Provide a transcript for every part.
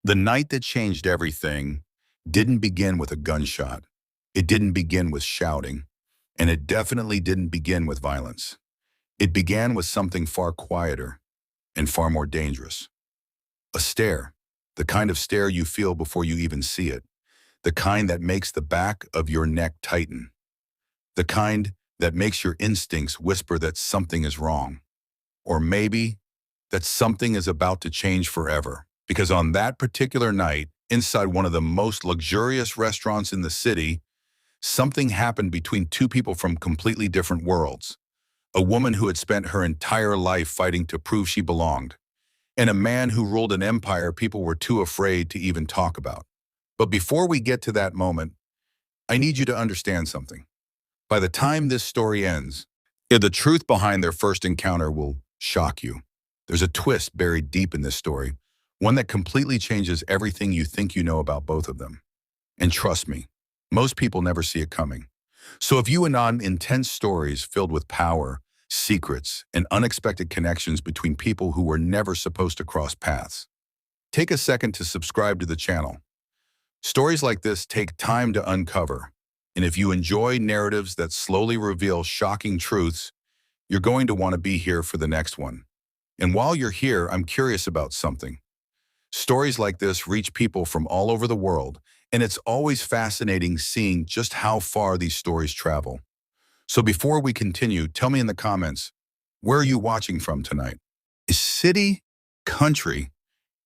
The night that changed everything didn't begin with a gunshot. It didn't begin with shouting, and it definitely didn't begin with violence. It began with something far quieter and far more dangerous. A stare, the kind of stare you feel before you even see it, the kind that makes the back of your neck tighten, the kind that makes your instincts whisper that something is wrong, or maybe that something is about to change forever. Because on that particular night, inside one of the most luxurious restaurants in the city, something happened between two people from completely different worlds. A woman who had spent her entire life fighting to prove she belonged, and a man who ruled an empire people were too afraid to even talk about. But before we get to that moment, I need you to understand something. By the time this story ends, the truth behind their first encounter will shock you. There's a twist buried deep in this story, one that completely changes everything you think you know about both of them. And trust me, most people never see it coming. So if you are on intense stories filled with power, secrets, and unexpected connections between people who were never supposed to cross paths, take a second to subscribe to the channel. Stories like this take time to uncover, and if you enjoy narratives that slowly reveal shocking truths, you're going to want to be here for the next one. And while you're here, I'm curious about something. Stories like this reach people from all over the world, and it's always fascinating seeing just how far these stories travel. So before we continue, tell me in the comments, where are you watching from tonight? Is city, country,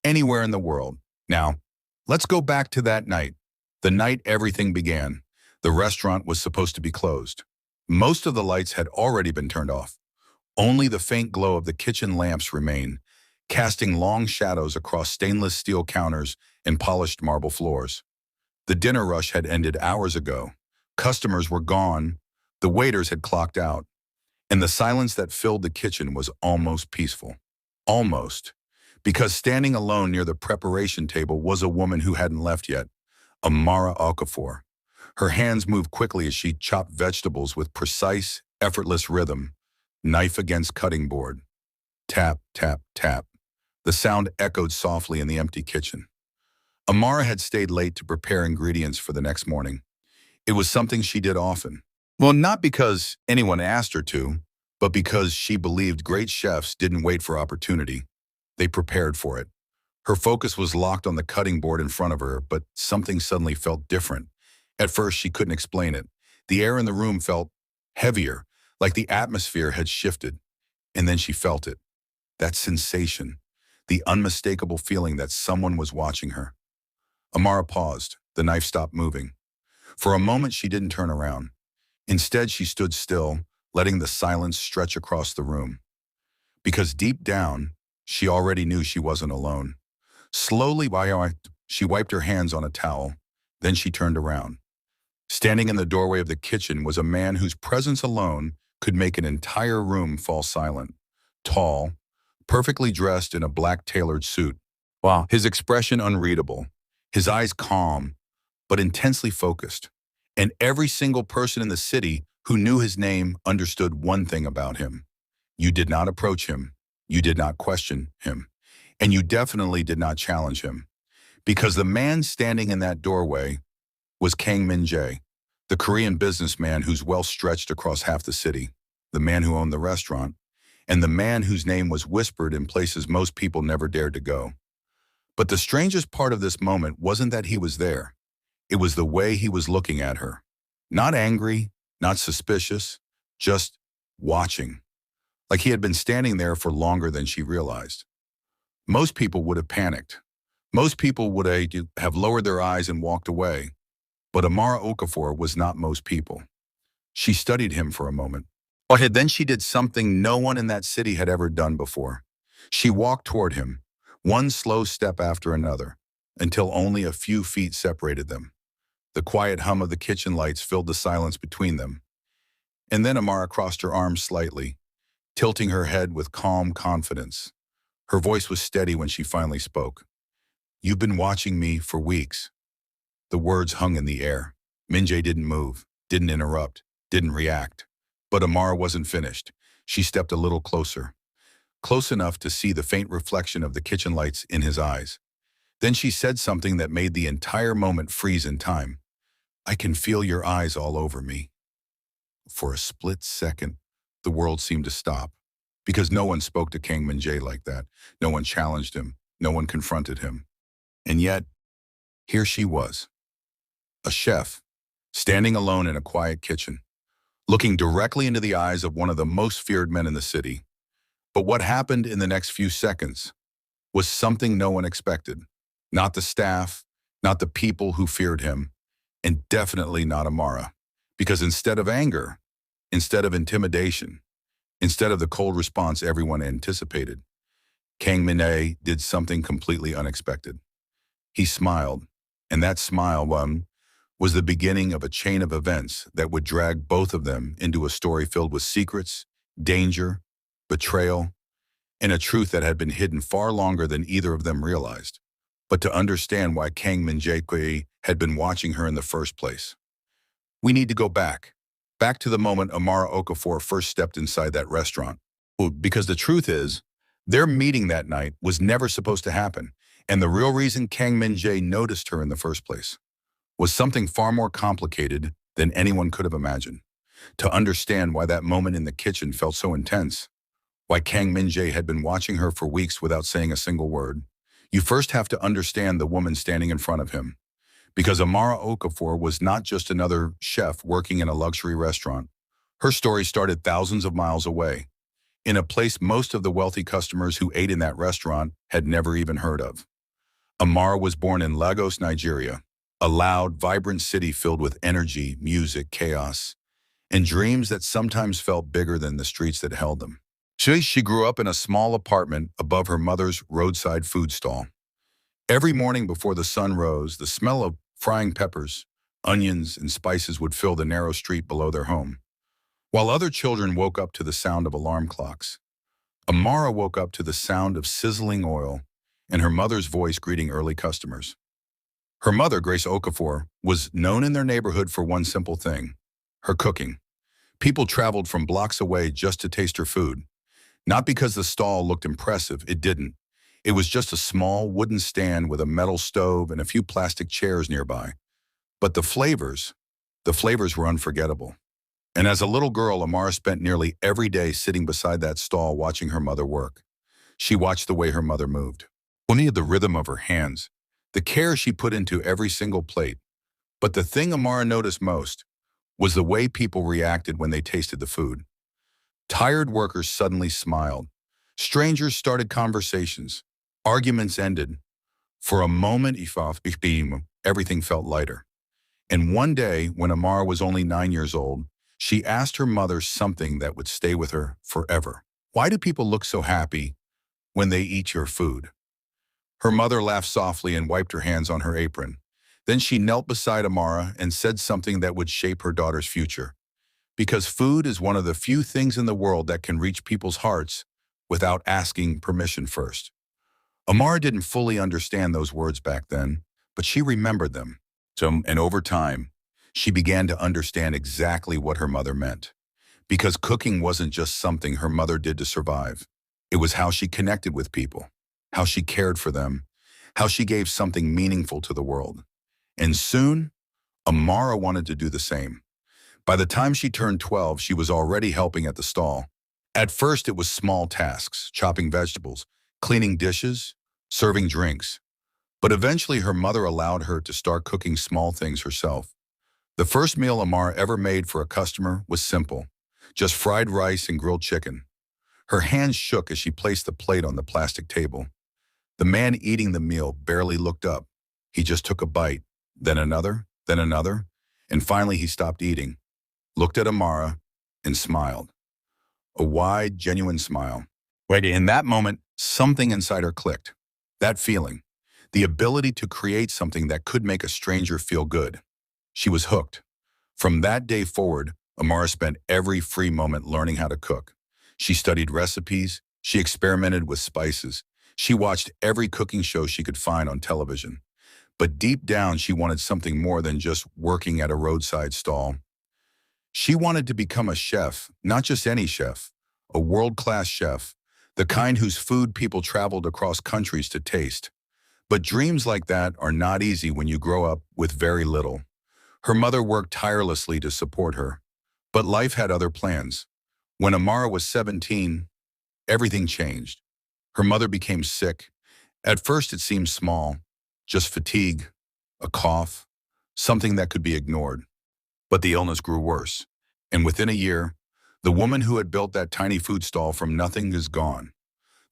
anywhere in the world? Now, let's go back to that night, the night everything began. The restaurant was supposed to be closed. Most of the lights had already been turned off. Only the faint glow of the kitchen lamps remained, casting long shadows across stainless steel counters and polished marble floors. The dinner rush had ended hours ago. Customers were gone, the waiters had clocked out, and the silence that filled the kitchen was almost peaceful. Almost. Because standing alone near the preparation table was a woman who hadn't left yet, Amara Okafor. Her hands moved quickly as she chopped vegetables with precise, effortless rhythm, knife against cutting board. Tap, tap, tap. The sound echoed softly in the empty kitchen. Amara had stayed late to prepare ingredients for the next morning. It was something she did often. Well, not because anyone asked her to, but because she believed great chefs didn't wait for opportunity. They prepared for it. Her focus was locked on the cutting board in front of her, but something suddenly felt different. At first, she couldn't explain it. The air in the room felt heavier, like the atmosphere had shifted. And then she felt it. That sensation, the unmistakable feeling that someone was watching her. Amara paused. The knife stopped moving. For a moment, she didn't turn around. Instead, she stood still, letting the silence stretch across the room. Because deep down, she already knew she wasn't alone. Slowly, she wiped her hands on a towel. Then she turned around. Standing in the doorway of the kitchen was a man whose presence alone could make an entire room fall silent. Tall, perfectly dressed in a black tailored suit. Wow. His expression unreadable, his eyes calm, but intensely focused. And every single person in the city who knew his name understood one thing about him. You did not approach him. You did not question him. And you definitely did not challenge him. Because the man standing in that doorway was Kang Min-jae, the Korean businessman whose wealth stretched across half the city, the man who owned the restaurant, and the man whose name was whispered in places most people never dared to go. But the strangest part of this moment wasn't that he was there. It was the way he was looking at her. Not angry, not suspicious, just watching. Like he had been standing there for longer than she realized. Most people would have panicked. Most people would have lowered their eyes and walked away. But Amara Okafor was not most people. She studied him for a moment. But then she did something no one in that city had ever done before. She walked toward him, one slow step after another, until only a few feet separated them. The quiet hum of the kitchen lights filled the silence between them. And then Amara crossed her arms slightly, tilting her head with calm confidence. Her voice was steady when she finally spoke. "You've been watching me for weeks." The words hung in the air. Min-jae didn't move, didn't interrupt, didn't react. But Amara wasn't finished. She stepped a little closer, close enough to see the faint reflection of the kitchen lights in his eyes. Then she said something that made the entire moment freeze in time. "I can feel your eyes all over me." For a split second, the world seemed to stop. Because no one spoke to Kang Min-jae like that. No one challenged him. No one confronted him. And yet, here she was, a chef, standing alone in a quiet kitchen, looking directly into the eyes of one of the most feared men in the city. But what happened in the next few seconds was something no one expected. Not the staff, not the people who feared him, and definitely not Amara. Because instead of anger, instead of intimidation, instead of the cold response everyone anticipated, Kang Min-jae did something completely unexpected. He smiled, and that smile was the beginning of a chain of events that would drag both of them into a story filled with secrets, danger, betrayal, and a truth that had been hidden far longer than either of them realized. But to understand why Kang Min-jae had been watching her in the first place, we need to go back to the moment Amara Okafor first stepped inside that restaurant. Well, because the truth is, their meeting that night was never supposed to happen, and the real reason Kang Min-jae noticed her in the first place was something far more complicated than anyone could have imagined. To understand why that moment in the kitchen felt so intense, why Kang Min-jae had been watching her for weeks without saying a single word, you first have to understand the woman standing in front of him. Because Amara Okafor was not just another chef working in a luxury restaurant. Her story started thousands of miles away, in a place most of the wealthy customers who ate in that restaurant had never even heard of. Amara was born in Lagos, Nigeria, a loud, vibrant city filled with energy, music, chaos, and dreams that sometimes felt bigger than the streets that held them. She grew up in a small apartment above her mother's roadside food stall. Every morning before the sun rose, the smell of frying peppers, onions, and spices would fill the narrow street below their home. While other children woke up to the sound of alarm clocks, Amara woke up to the sound of sizzling oil and her mother's voice greeting early customers. Her mother, Grace Okafor, was known in their neighborhood for one simple thing: her cooking. People traveled from blocks away just to taste her food. Not because the stall looked impressive, it didn't. It was just a small wooden stand with a metal stove and a few plastic chairs nearby. But the flavors were unforgettable. And as a little girl, Amara spent nearly every day sitting beside that stall watching her mother work. She watched the way her mother moved. Only the rhythm of her hands, the care she put into every single plate. But the thing Amara noticed most was the way people reacted when they tasted the food. Tired workers suddenly smiled. Strangers started conversations. Arguments ended. For a moment, everything felt lighter. And one day, when Amara was only 9 years old, she asked her mother something that would stay with her forever. "Why do people look so happy when they eat your food?" Her mother laughed softly and wiped her hands on her apron. Then she knelt beside Amara and said something that would shape her daughter's future. Because food is one of the few things in the world that can reach people's hearts without asking permission first. Amara didn't fully understand those words back then, but she remembered them. And over time, she began to understand exactly what her mother meant. Because cooking wasn't just something her mother did to survive. It was how she connected with people, how she cared for them, how she gave something meaningful to the world. And soon, Amara wanted to do the same. By the time she turned 12, she was already helping at the stall. At first, it was small tasks: chopping vegetables, cleaning dishes, serving drinks. But eventually, her mother allowed her to start cooking small things herself. The first meal Amara ever made for a customer was simple: just fried rice and grilled chicken. Her hands shook as she placed the plate on the plastic table. The man eating the meal barely looked up. He just took a bite, then another, and finally he stopped eating, looked at Amara, and smiled. A wide, genuine smile. In that moment, something inside her clicked. That feeling, the ability to create something that could make a stranger feel good. She was hooked. From that day forward, Amara spent every free moment learning how to cook. She studied recipes, she experimented with spices, she watched every cooking show she could find on television. But deep down, she wanted something more than just working at a roadside stall. She wanted to become a chef, not just any chef, a world-class chef, the kind whose food people traveled across countries to taste. But dreams like that are not easy when you grow up with very little. Her mother worked tirelessly to support her, but life had other plans. When Amara was 17, everything changed. Her mother became sick. At first it seemed small, just fatigue, a cough, something that could be ignored. But the illness grew worse. And within a year, the woman who had built that tiny food stall from nothing is gone.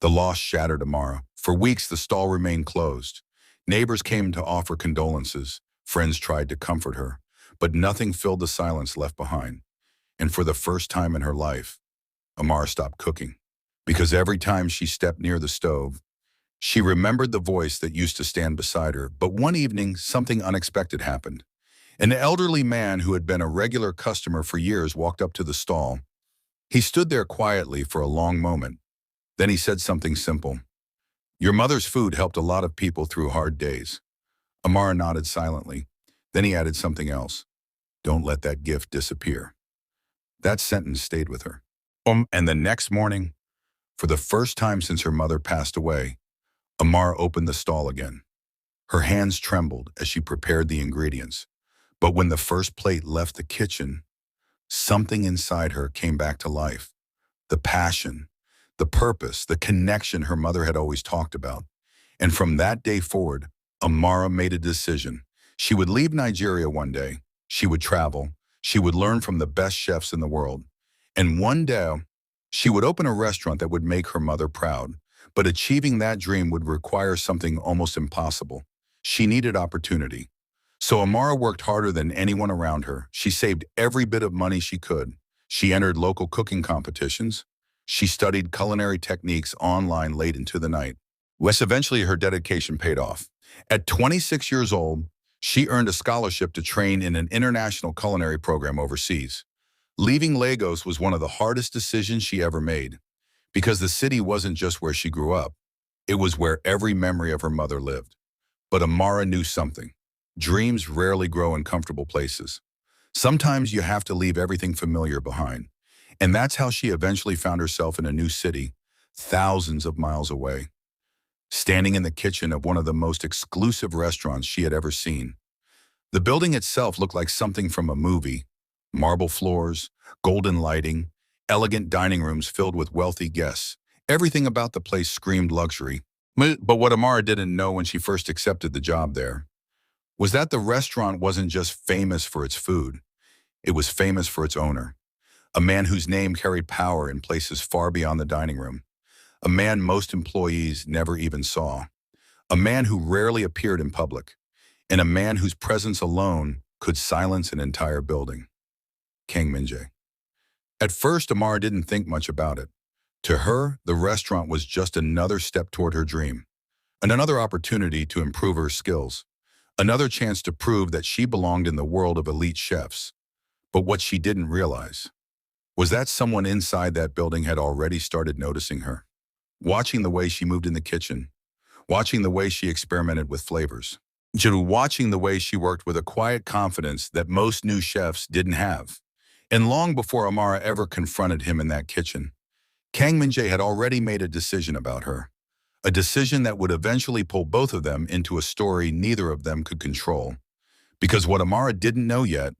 The loss shattered Amara. For weeks, the stall remained closed. Neighbors came to offer condolences. Friends tried to comfort her. But nothing filled the silence left behind. And for the first time in her life, Amara stopped cooking. Because every time she stepped near the stove, she remembered the voice that used to stand beside her. But one evening, something unexpected happened. An elderly man who had been a regular customer for years walked up to the stall. He stood there quietly for a long moment. Then he said something simple. "Your mother's food helped a lot of people through hard days." Amara nodded silently. Then he added something else. "Don't let that gift disappear." That sentence stayed with her. And the next morning, for the first time since her mother passed away, Amara opened the stall again. Her hands trembled as she prepared the ingredients. But when the first plate left the kitchen, something inside her came back to life. The passion, the purpose, the connection her mother had always talked about. And from that day forward, Amara made a decision. She would leave Nigeria one day. She would travel. She would learn from the best chefs in the world. And one day, she would open a restaurant that would make her mother proud. But achieving that dream would require something almost impossible. She needed opportunity. So Amara worked harder than anyone around her. She saved every bit of money she could. She entered local cooking competitions. She studied culinary techniques online late into the night. Eventually, her dedication paid off. At 26 years old, she earned a scholarship to train in an international culinary program overseas. Leaving Lagos was one of the hardest decisions she ever made, because the city wasn't just where she grew up. It was where every memory of her mother lived. But Amara knew something. Dreams rarely grow in comfortable places. Sometimes you have to leave everything familiar behind. And that's how she eventually found herself in a new city, thousands of miles away, standing in the kitchen of one of the most exclusive restaurants she had ever seen. The building itself looked like something from a movie. Marble floors, golden lighting, elegant dining rooms filled with wealthy guests. Everything about the place screamed luxury. But what Amara didn't know when she first accepted the job there was that the restaurant wasn't just famous for its food. It was famous for its owner, a man whose name carried power in places far beyond the dining room, a man most employees never even saw, a man who rarely appeared in public, and a man whose presence alone could silence an entire building. Kang Min-jae. At first, Amara didn't think much about it. To her, the restaurant was just another step toward her dream, and another opportunity to improve her skills, another chance to prove that she belonged in the world of elite chefs. But what she didn't realize was that someone inside that building had already started noticing her, watching the way she moved in the kitchen, watching the way she experimented with flavors, watching the way she worked with a quiet confidence that most new chefs didn't have. And long before Amara ever confronted him in that kitchen, Kang Min-jae had already made a decision about her, a decision that would eventually pull both of them into a story neither of them could control. Because what Amara didn't know yet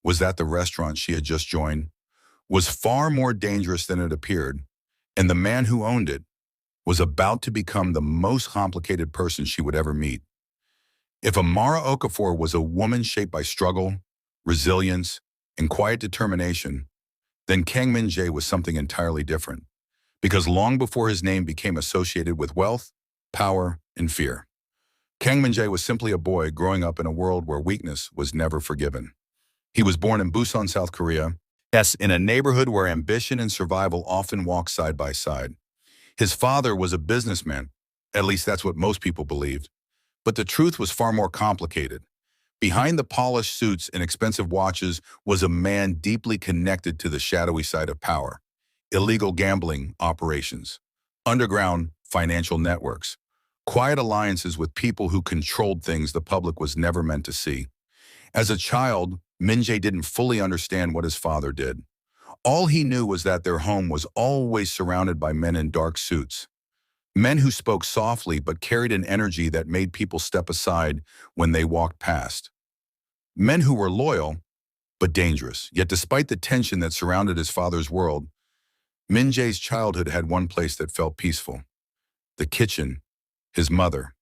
was that the restaurant she had just joined was far more dangerous than it appeared, and the man who owned it was about to become the most complicated person she would ever meet. If Amara Okafor was a woman shaped by struggle, resilience, and quiet determination, then Kang Min-jae was something entirely different, because long before his name became associated with wealth, power, and fear, Kang Min-jae was simply a boy growing up in a world where weakness was never forgiven. He was born in Busan, South Korea, in a neighborhood where ambition and survival often walk side by side. His father was a businessman, at least that's what most people believed, but the truth was far more complicated. Behind the polished suits and expensive watches was a man deeply connected to the shadowy side of power: illegal gambling operations, underground financial networks, quiet alliances with people who controlled things the public was never meant to see. As a child, Min-jae didn't fully understand what his father did. All he knew was that their home was always surrounded by men in dark suits. Men who spoke softly but carried an energy that made people step aside when they walked past. Men who were loyal but dangerous. Yet despite the tension that surrounded his father's world, Min Jae's childhood had one place that felt peaceful: the kitchen. His mother,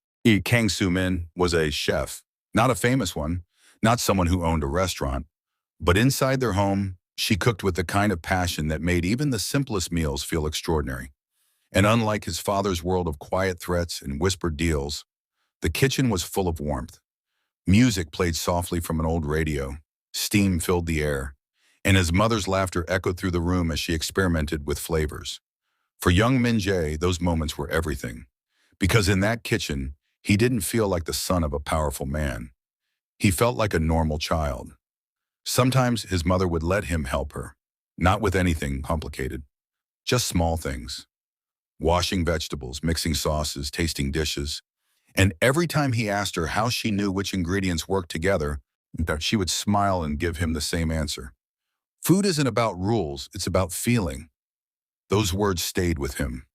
Kang Soo-min, was a chef, not a famous one, not someone who owned a restaurant, but inside their home, she cooked with the kind of passion that made even the simplest meals feel extraordinary. And unlike his father's world of quiet threats and whispered deals, the kitchen was full of warmth. Music played softly from an old radio, steam filled the air, and his mother's laughter echoed through the room as she experimented with flavors. For young Min Jae, those moments were everything. Because in that kitchen, he didn't feel like the son of a powerful man. He felt like a normal child. Sometimes his mother would let him help her, not with anything complicated, just small things. Washing vegetables, mixing sauces, tasting dishes. And every time he asked her how she knew which ingredients worked together, she would smile and give him the same answer. Food isn't about rules, it's about feeling. Those words stayed with him.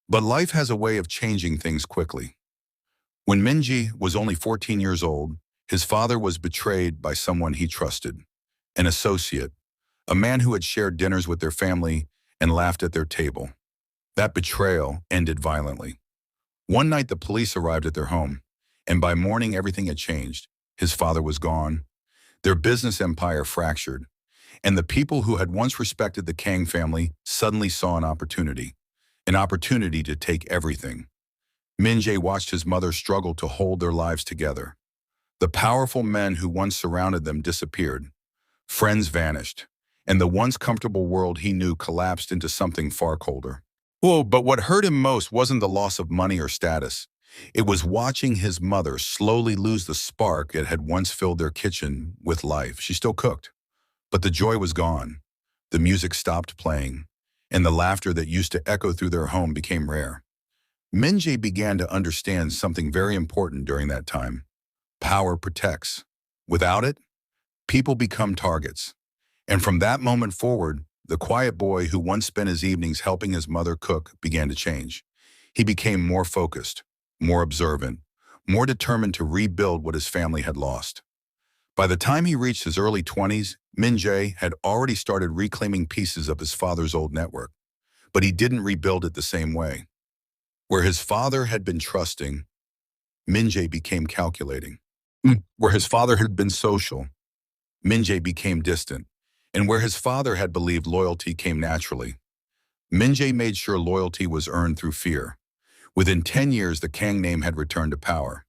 But life has a way of changing things quickly. When Minji was only 14 years old, his father was betrayed by someone he trusted, an associate, a man who had shared dinners with their family and laughed at their table. That betrayal ended violently. One night the police arrived at their home, and by morning everything had changed. His father was gone, their business empire fractured, and the people who had once respected the Kang family suddenly saw an opportunity to take everything. Min Jae watched his mother struggle to hold their lives together. The powerful men who once surrounded them disappeared. Friends vanished, and the once comfortable world he knew collapsed into something far colder. Whoa, but what hurt him most wasn't the loss of money or status. It was watching his mother slowly lose the spark that had once filled their kitchen with life. She still cooked, but the joy was gone. The music stopped playing, and the laughter that used to echo through their home became rare. Min Jae began to understand something very important during that time. Power protects. Without it, people become targets. And from that moment forward, the quiet boy who once spent his evenings helping his mother cook began to change. He became more focused, more observant, more determined to rebuild what his family had lost. By the time he reached his early 20s, Min Jae had already started reclaiming pieces of his father's old network. But he didn't rebuild it the same way. Where his father had been trusting, Min Jae became calculating. Where his father had been social, Min Jae became distant. And where his father had believed loyalty came naturally, Min Jae made sure loyalty was earned through fear. Within 10 years, the Kang name had returned to power.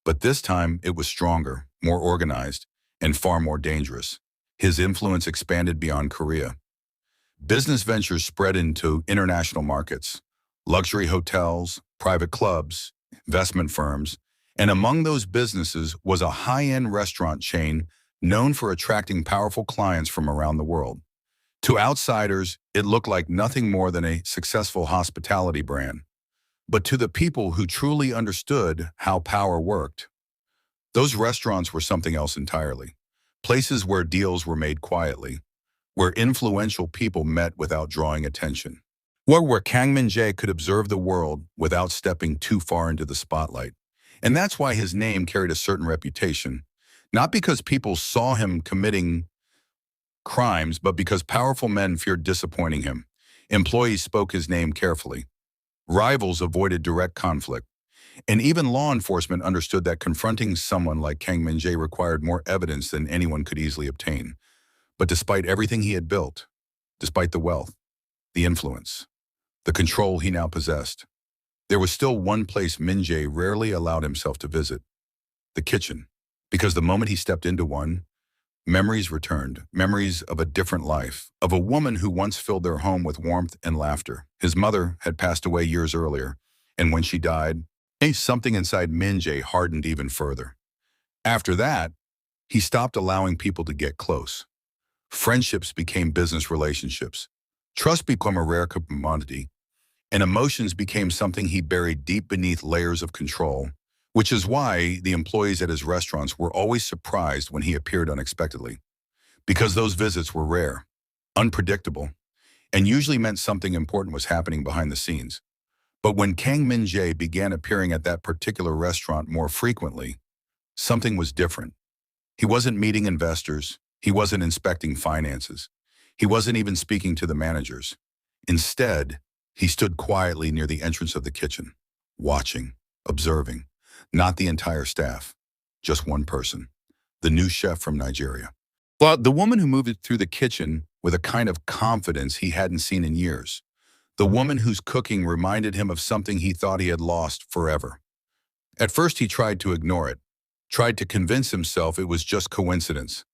But this time, it was stronger, more organized, and far more dangerous. His influence expanded beyond Korea. Business ventures spread into international markets, luxury hotels, private clubs, investment firms, and among those businesses was a high-end restaurant chain known for attracting powerful clients from around the world. To outsiders, it looked like nothing more than a successful hospitality brand. But to the people who truly understood how power worked, those restaurants were something else entirely. Places where deals were made quietly, where influential people met without drawing attention. Where Kang Min Jae could observe the world without stepping too far into the spotlight. And that's why his name carried a certain reputation. Not because people saw him committing crimes, but because powerful men feared disappointing him. Employees spoke his name carefully. Rivals avoided direct conflict. And even law enforcement understood that confronting someone like Kang Min Jae required more evidence than anyone could easily obtain. But despite everything he had built, despite the wealth, the influence, the control he now possessed, there was still one place Min Jae rarely allowed himself to visit: the kitchen. Because the moment he stepped into one, memories returned, memories of a different life, of a woman who once filled their home with warmth and laughter. His mother had passed away years earlier, and when she died, something inside Min Jae hardened even further. After that, he stopped allowing people to get close. Friendships became business relationships. Trust became a rare commodity, and emotions became something he buried deep beneath layers of control, which is why the employees at his restaurants were always surprised when he appeared unexpectedly. Because those visits were rare, unpredictable, and usually meant something important was happening behind the scenes. But when Kang Min-jae began appearing at that particular restaurant more frequently, something was different. He wasn't meeting investors. He wasn't inspecting finances. He wasn't even speaking to the managers. Instead, he stood quietly near the entrance of the kitchen, watching, observing, not the entire staff, just one person, the new chef from Nigeria. Well, the woman who moved through the kitchen with a kind of confidence he hadn't seen in years. The woman whose cooking reminded him of something he thought he had lost forever. At first, he tried to ignore it, tried to convince himself it was just coincidence.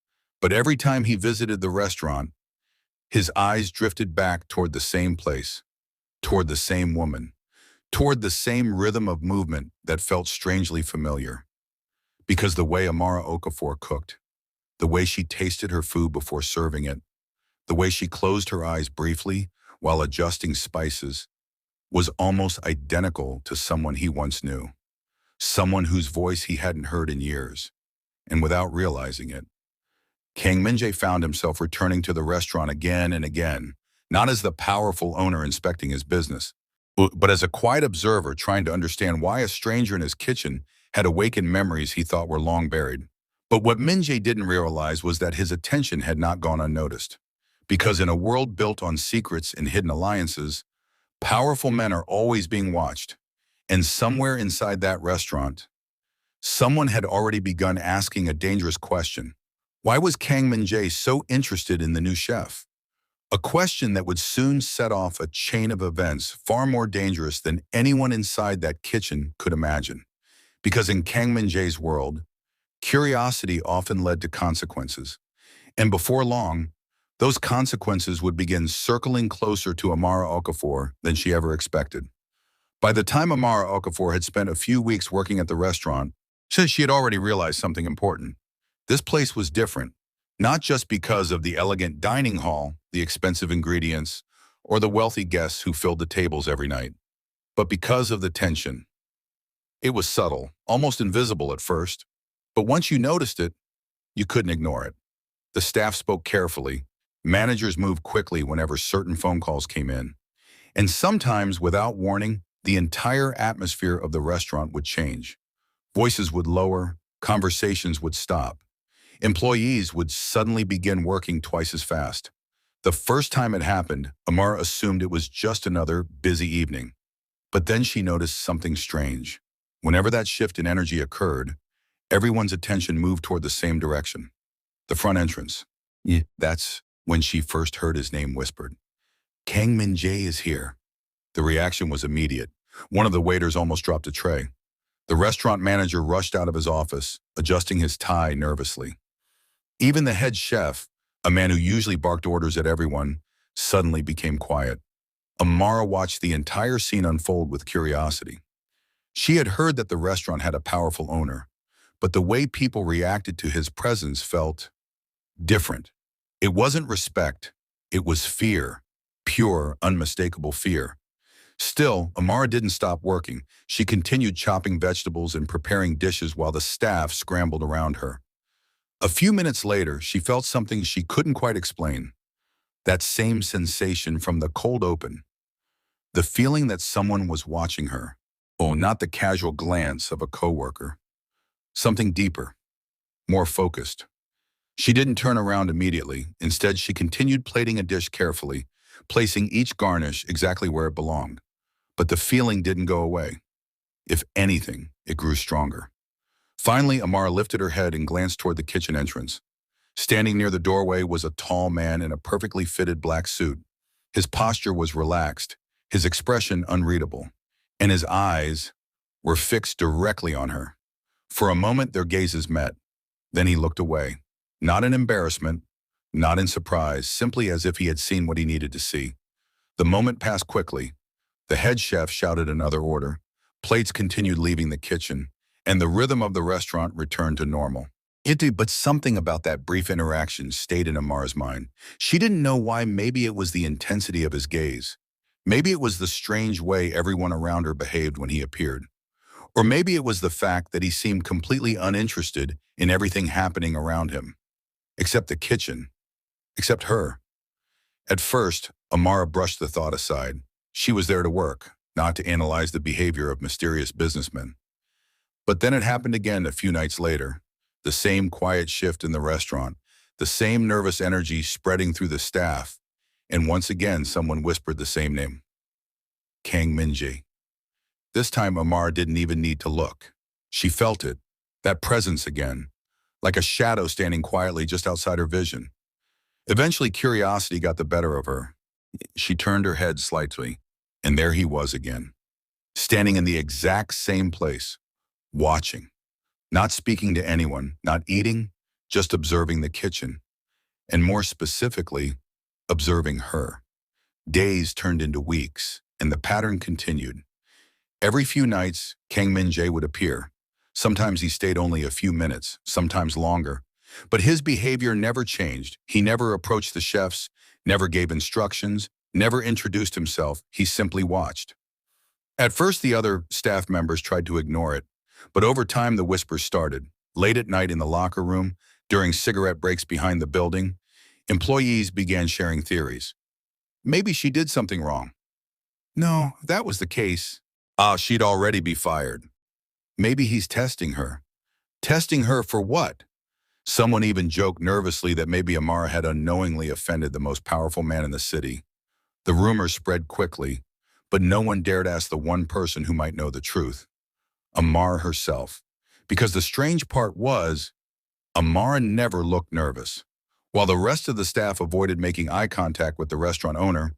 But every time he visited the restaurant, his eyes drifted back toward the same place, toward the same woman, toward the same rhythm of movement that felt strangely familiar. Because the way Amara Okafor cooked, the way she tasted her food before serving it, the way she closed her eyes briefly while adjusting spices, was almost identical to someone he once knew, someone whose voice he hadn't heard in years. And without realizing it, Kang Min-jae found himself returning to the restaurant again and again, not as the powerful owner inspecting his business, but as a quiet observer trying to understand why a stranger in his kitchen had awakened memories he thought were long buried. But what Min-jae didn't realize was that his attention had not gone unnoticed. Because in a world built on secrets and hidden alliances, powerful men are always being watched. And somewhere inside that restaurant, someone had already begun asking a dangerous question. Why was Kang Min-jae so interested in the new chef? A question that would soon set off a chain of events far more dangerous than anyone inside that kitchen could imagine. Because in Kang Min-jae's world, curiosity often led to consequences. And before long, those consequences would begin circling closer to Amara Okafor than she ever expected. By the time Amara Okafor had spent a few weeks working at the restaurant, she had already realized something important. This place was different, not just because of the elegant dining hall, the expensive ingredients, or the wealthy guests who filled the tables every night, but because of the tension. It was subtle, almost invisible at first, but once you noticed it, you couldn't ignore it. The staff spoke carefully. Managers moved quickly whenever certain phone calls came in. And sometimes, without warning, the entire atmosphere of the restaurant would change. Voices would lower, conversations would stop. Employees would suddenly begin working twice as fast. The first time it happened, Amara assumed it was just another busy evening. But then she noticed something strange. Whenever that shift in energy occurred, everyone's attention moved toward the same direction. The front entrance. Yeah. That's when she first heard his name whispered. Kang Min-jae is here. The reaction was immediate. One of the waiters almost dropped a tray. The restaurant manager rushed out of his office, adjusting his tie nervously. Even the head chef, a man who usually barked orders at everyone, suddenly became quiet. Amara watched the entire scene unfold with curiosity. She had heard that the restaurant had a powerful owner, but the way people reacted to his presence felt different. It wasn't respect, it was fear, pure, unmistakable fear. Still, Amara didn't stop working. She continued chopping vegetables and preparing dishes while the staff scrambled around her. A few minutes later, she felt something she couldn't quite explain. That same sensation from the cold open. The feeling that someone was watching her. Oh, not the casual glance of a coworker. Something deeper, more focused. She didn't turn around immediately. Instead, she continued plating a dish carefully, placing each garnish exactly where it belonged. But the feeling didn't go away. If anything, it grew stronger. Finally, Amara lifted her head and glanced toward the kitchen entrance. Standing near the doorway was a tall man in a perfectly fitted black suit. His posture was relaxed, his expression unreadable, and his eyes were fixed directly on her. For a moment, their gazes met. Then he looked away. Not in embarrassment, not in surprise, simply as if he had seen what he needed to see. The moment passed quickly. The head chef shouted another order. Plates continued leaving the kitchen, and the rhythm of the restaurant returned to normal. But something about that brief interaction stayed in Amara's mind. She didn't know why. Maybe it was the intensity of his gaze. Maybe it was the strange way everyone around her behaved when he appeared. Or maybe it was the fact that he seemed completely uninterested in everything happening around him. Except the kitchen. Except her. At first, Amara brushed the thought aside. She was there to work, not to analyze the behavior of mysterious businessmen. But then it happened again a few nights later. The same quiet shift in the restaurant, the same nervous energy spreading through the staff, and once again someone whispered the same name, Kang Min-jae. This time Amara didn't even need to look. She felt it, that presence again, like a shadow standing quietly just outside her vision. Eventually curiosity got the better of her. She turned her head slightly, and there he was again, standing in the exact same place, watching, not speaking to anyone, not eating, just observing the kitchen, and more specifically, observing her. Days turned into weeks, and the pattern continued. Every few nights, Kang Min-jae would appear. Sometimes he stayed only a few minutes, sometimes longer. But his behavior never changed. He never approached the chefs, never gave instructions, never introduced himself. He simply watched. At first, the other staff members tried to ignore it, but over time the whispers started. Late at night in the locker room, during cigarette breaks behind the building, employees began sharing theories. Maybe she did something wrong. No, if that was the case, she'd already be fired. Maybe he's testing her. Testing her for what? Someone even joked nervously that maybe Amara had unknowingly offended the most powerful man in the city. The rumors spread quickly, but no one dared ask the one person who might know the truth, Amara herself. Because the strange part was, Amara never looked nervous. While the rest of the staff avoided making eye contact with the restaurant owner,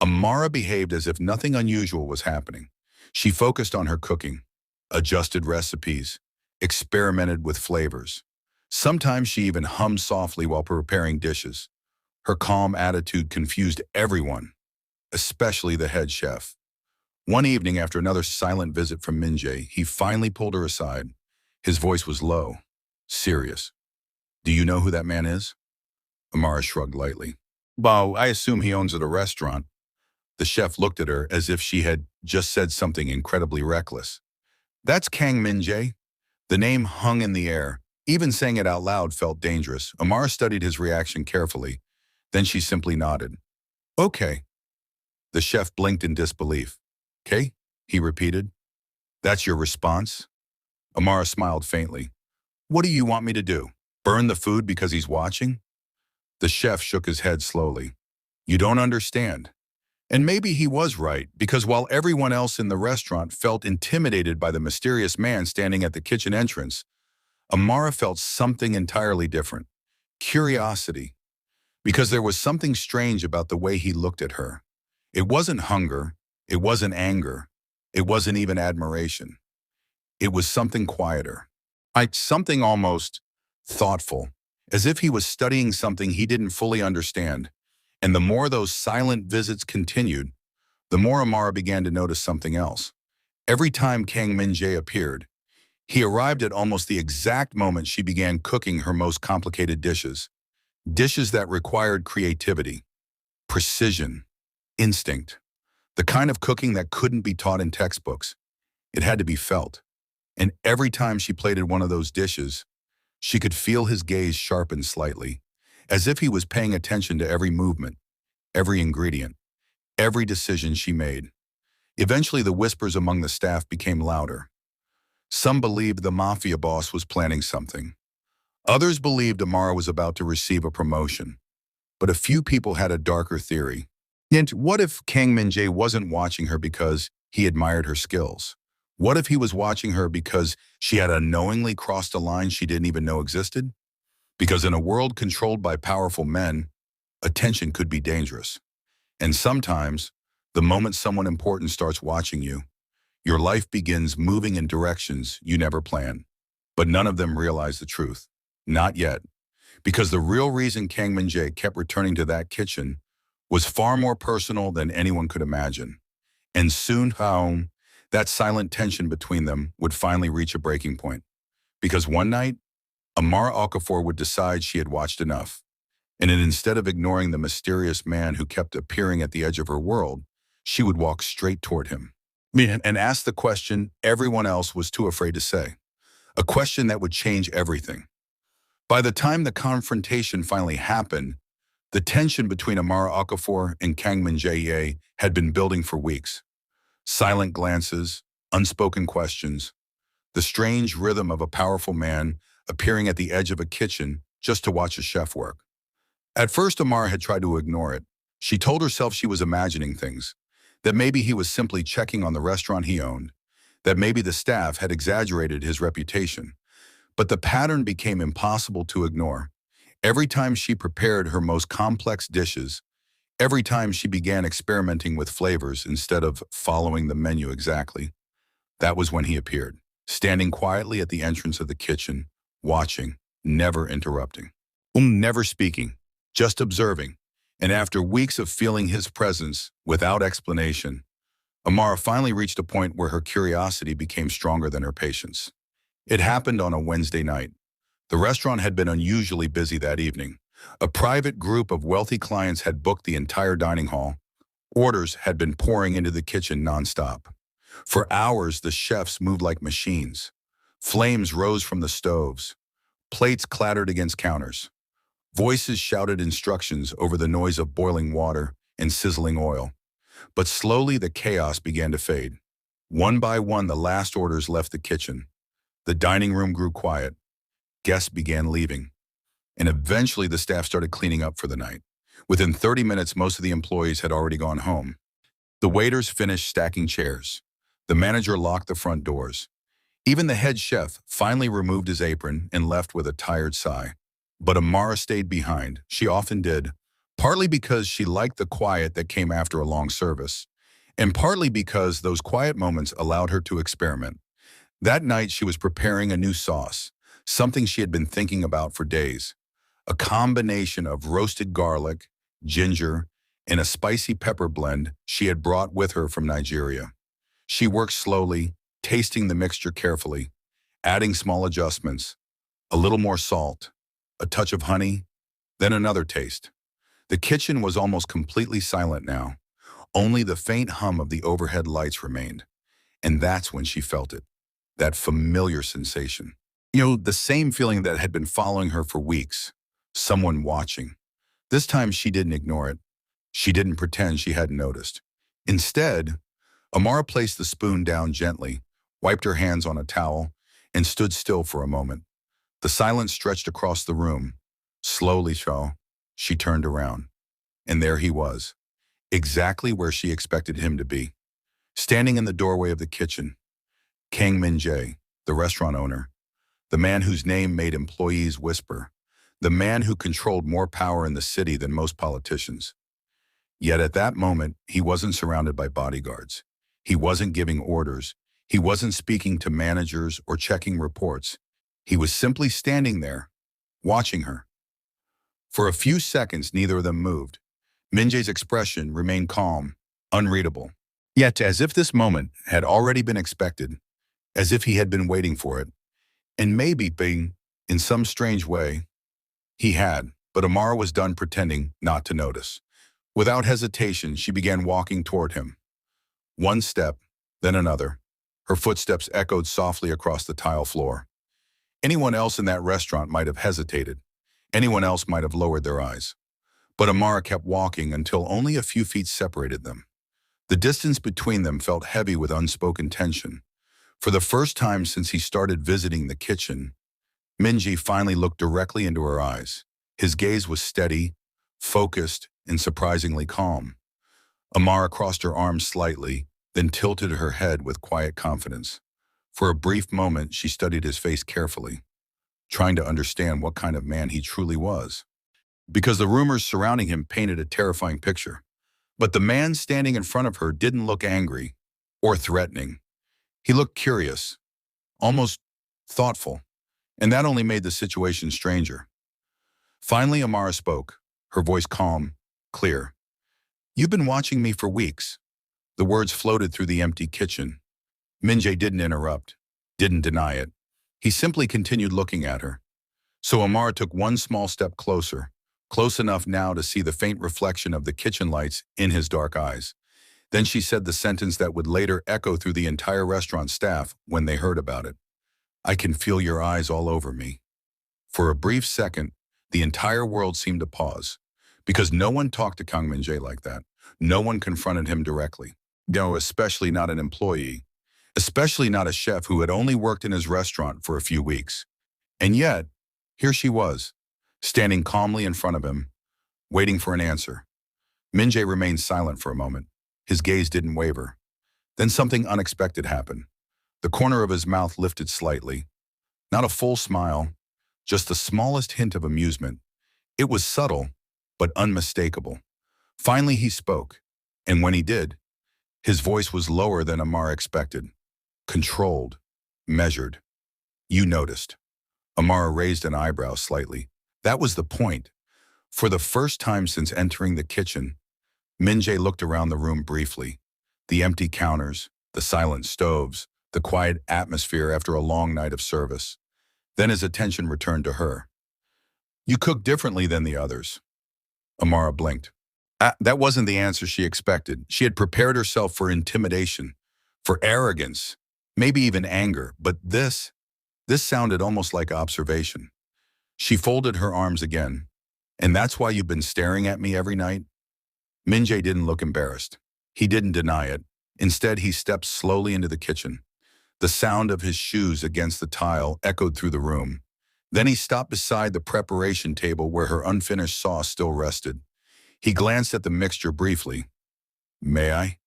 Amara behaved as if nothing unusual was happening. She focused on her cooking, adjusted recipes, experimented with flavors. Sometimes she even hummed softly while preparing dishes. Her calm attitude confused everyone, especially the head chef. One evening, after another silent visit from Min-jae, he finally pulled her aside. His voice was low, serious. Do you know who that man is? Amara shrugged lightly. Well, I assume he owns at a restaurant. The chef looked at her as if she had just said something incredibly reckless. That's Kang Min-jae. The name hung in the air. Even saying it out loud felt dangerous. Amara studied his reaction carefully. Then she simply nodded. Okay. The chef blinked in disbelief. Okay, he repeated. That's your response? Amara smiled faintly. What do you want me to do? Burn the food because he's watching? The chef shook his head slowly. You don't understand. And maybe he was right, because while everyone else in the restaurant felt intimidated by the mysterious man standing at the kitchen entrance, Amara felt something entirely different. Curiosity. Because there was something strange about the way he looked at her. It wasn't hunger. It wasn't anger. It wasn't even admiration. It was something quieter. Something almost thoughtful, as if he was studying something he didn't fully understand. And the more those silent visits continued, the more Amara began to notice something else. Every time Kang Min-jae appeared, he arrived at almost the exact moment she began cooking her most complicated dishes. Dishes that required creativity, precision, instinct. The kind of cooking that couldn't be taught in textbooks. It had to be felt. And every time she plated one of those dishes, she could feel his gaze sharpen slightly, as if he was paying attention to every movement, every ingredient, every decision she made. Eventually, the whispers among the staff became louder. Some believed the Mafia boss was planning something. Others believed Amara was about to receive a promotion. But a few people had a darker theory. And what if Kang Min-jae wasn't watching her because he admired her skills? What if he was watching her because she had unknowingly crossed a line she didn't even know existed? Because in a world controlled by powerful men, attention could be dangerous. And sometimes, the moment someone important starts watching you, your life begins moving in directions you never planned. But none of them realize the truth. Not yet. Because the real reason Kang Min-jae kept returning to that kitchen was far more personal than anyone could imagine. And soon, that silent tension between them would finally reach a breaking point. Because one night, Amara Okafor would decide she had watched enough. And then instead of ignoring the mysterious man who kept appearing at the edge of her world, she would walk straight toward him. And ask the question everyone else was too afraid to say. A question that would change everything. By the time the confrontation finally happened, the tension between Amara Okafor and Kang Min-jae had been building for weeks. Silent glances, unspoken questions, the strange rhythm of a powerful man appearing at the edge of a kitchen just to watch a chef work. At first, Amara had tried to ignore it. She told herself she was imagining things, that maybe he was simply checking on the restaurant he owned, that maybe the staff had exaggerated his reputation. But the pattern became impossible to ignore. Every time she prepared her most complex dishes, every time she began experimenting with flavors instead of following the menu exactly, that was when he appeared, standing quietly at the entrance of the kitchen, watching, never interrupting. Never speaking, just observing. And after weeks of feeling his presence without explanation, Amara finally reached a point where her curiosity became stronger than her patience. It happened on a Wednesday night. The restaurant had been unusually busy that evening. A private group of wealthy clients had booked the entire dining hall. Orders had been pouring into the kitchen nonstop. For hours, the chefs moved like machines. Flames rose from the stoves. Plates clattered against counters. Voices shouted instructions over the noise of boiling water and sizzling oil. But slowly the chaos began to fade. One by one, the last orders left the kitchen. The dining room grew quiet. Guests began leaving. And eventually the staff started cleaning up for the night. Within 30 minutes, most of the employees had already gone home. The waiters finished stacking chairs. The manager locked the front doors. Even the head chef finally removed his apron and left with a tired sigh. But Amara stayed behind. She often did, partly because she liked the quiet that came after a long service, and partly because those quiet moments allowed her to experiment. That night she was preparing a new sauce, something she had been thinking about for days. A combination of roasted garlic, ginger, and a spicy pepper blend she had brought with her from Nigeria. She worked slowly, tasting the mixture carefully, adding small adjustments, a little more salt, a touch of honey, then another taste. The kitchen was almost completely silent now. Only the faint hum of the overhead lights remained. And that's when she felt it, that familiar sensation. The same feeling that had been following her for weeks. Someone watching. This time she didn't ignore it. She didn't pretend she hadn't noticed. Instead, Amara placed the spoon down gently, wiped her hands on a towel, and stood still for a moment. The silence stretched across the room. Slowly, she turned around. And there he was, exactly where she expected him to be. Standing in the doorway of the kitchen, Kang Min-jae, the restaurant owner, the man whose name made employees whisper, the man who controlled more power in the city than most politicians. Yet at that moment, he wasn't surrounded by bodyguards. He wasn't giving orders. He wasn't speaking to managers or checking reports. He was simply standing there, watching her. For a few seconds, neither of them moved. Min-jae's expression remained calm, unreadable. Yet, as if this moment had already been expected, as if he had been waiting for it, and maybe being, in some strange way, he had, but Amara was done pretending not to notice. Without hesitation, she began walking toward him. One step, then another. Her footsteps echoed softly across the tile floor. Anyone else in that restaurant might have hesitated. Anyone else might have lowered their eyes. But Amara kept walking until only a few feet separated them. The distance between them felt heavy with unspoken tension. For the first time since he started visiting the kitchen, Min-jae finally looked directly into her eyes. His gaze was steady, focused, and surprisingly calm. Amara crossed her arms slightly, then tilted her head with quiet confidence. For a brief moment, she studied his face carefully, trying to understand what kind of man he truly was. Because the rumors surrounding him painted a terrifying picture. But the man standing in front of her didn't look angry or threatening. He looked curious, almost thoughtful, and that only made the situation stranger. Finally, Amara spoke, her voice calm, clear. "You've been watching me for weeks." The words floated through the empty kitchen. Min-jae didn't interrupt, didn't deny it. He simply continued looking at her. So Amara took one small step closer, close enough now to see the faint reflection of the kitchen lights in his dark eyes. Then she said the sentence that would later echo through the entire restaurant staff when they heard about it. "I can feel your eyes all over me." For a brief second, the entire world seemed to pause, because no one talked to Kang Min-jae like that. No one confronted him directly. No, especially not an employee. Especially not a chef who had only worked in his restaurant for a few weeks. And yet, here she was, standing calmly in front of him, waiting for an answer. Min-jae remained silent for a moment. His gaze didn't waver. Then something unexpected happened. The corner of his mouth lifted slightly. Not a full smile, just the smallest hint of amusement. It was subtle, but unmistakable. Finally, he spoke. And when he did, his voice was lower than Amara expected. Controlled, measured. You noticed. Amara raised an eyebrow slightly. That was the point. For the first time since entering the kitchen, Min-jae looked around the room briefly. The empty counters, the silent stoves, the quiet atmosphere after a long night of service. Then his attention returned to her. You cook differently than the others. Amara blinked. That wasn't the answer she expected. She had prepared herself for intimidation, for arrogance, maybe even anger, but this sounded almost like observation. She folded her arms again. And that's why you've been staring at me every night? Min-jae didn't look embarrassed. He didn't deny it. Instead, he stepped slowly into the kitchen. The sound of his shoes against the tile echoed through the room. Then he stopped beside the preparation table where her unfinished sauce still rested. He glanced at the mixture briefly. May I?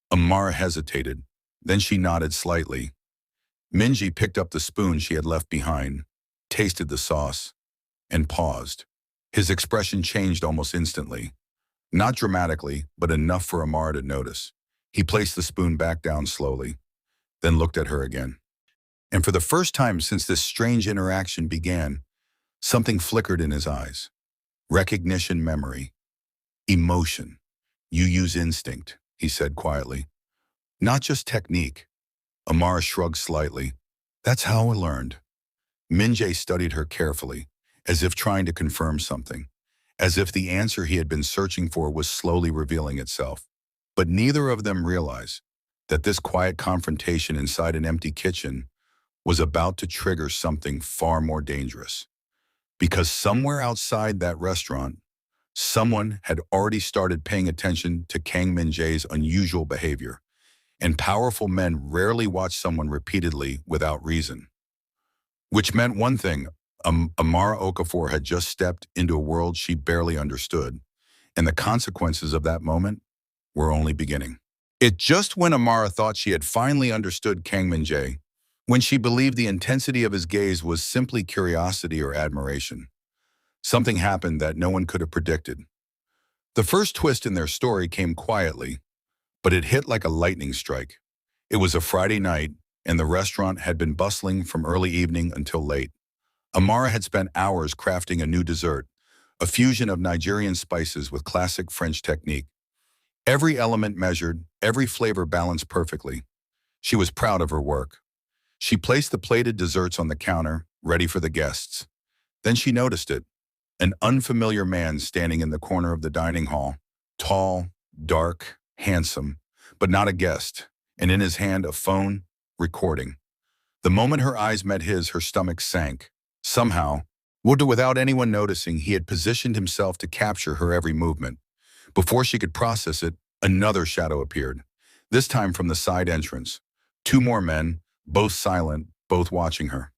Amara hesitated. Then she nodded slightly. Min-jae picked up the spoon she had left behind, tasted the sauce, and paused. His expression changed almost instantly. Not dramatically, but enough for Amara to notice. He placed the spoon back down slowly, then looked at her again. And for the first time since this strange interaction began, something flickered in his eyes. Recognition, memory, emotion. You use instinct, he said quietly. Not just technique. Amara shrugged slightly. That's how I learned. Min-jae studied her carefully, as if trying to confirm something, as if the answer he had been searching for was slowly revealing itself. But neither of them realized that this quiet confrontation inside an empty kitchen was about to trigger something far more dangerous. Because somewhere outside that restaurant, someone had already started paying attention to Kang Min-jae's unusual behavior, and powerful men rarely watch someone repeatedly without reason. Which meant one thing, Amara Okafor had just stepped into a world she barely understood, and the consequences of that moment were only beginning. It just when Amara thought she had finally understood Kang Min-jae, when she believed the intensity of his gaze was simply curiosity or admiration. Something happened that no one could have predicted. The first twist in their story came quietly, but it hit like a lightning strike. It was a Friday night, and the restaurant had been bustling from early evening until late. Amara had spent hours crafting a new dessert, a fusion of Nigerian spices with classic French technique. Every element measured, every flavor balanced perfectly. She was proud of her work. She placed the plated desserts on the counter, ready for the guests. Then she noticed it, an unfamiliar man standing in the corner of the dining hall, tall, dark, handsome, but not a guest, and in his hand a phone, recording. The moment her eyes met his, her stomach sank. Somehow, without anyone noticing, he had positioned himself to capture her every movement. Before she could process it, another shadow appeared, this time from the side entrance. Two more men, both silent, both watching her.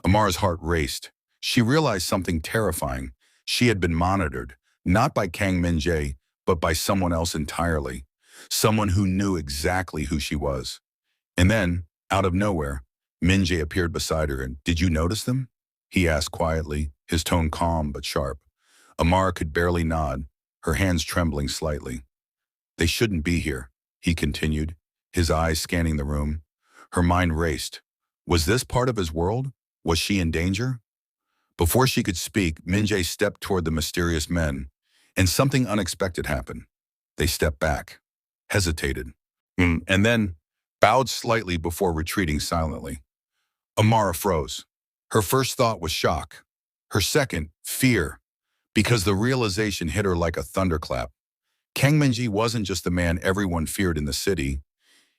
Amara's heart raced. She realized something terrifying. She had been monitored, not by Kang Min-jae, but by someone else entirely. Someone who knew exactly who she was. And then, out of nowhere, Min-jae appeared beside her. And did you notice them? He asked quietly, his tone calm but sharp. Amara could barely nod, her hands trembling slightly. They shouldn't be here, he continued, his eyes scanning the room. Her mind raced. Was this part of his world? Was she in danger? Before she could speak, Min-jae stepped toward the mysterious men, and something unexpected happened. They stepped back, hesitated, and then bowed slightly before retreating silently. Amara froze. Her first thought was shock. Her second, fear, because the realization hit her like a thunderclap. Kang Min-jae wasn't just the man everyone feared in the city.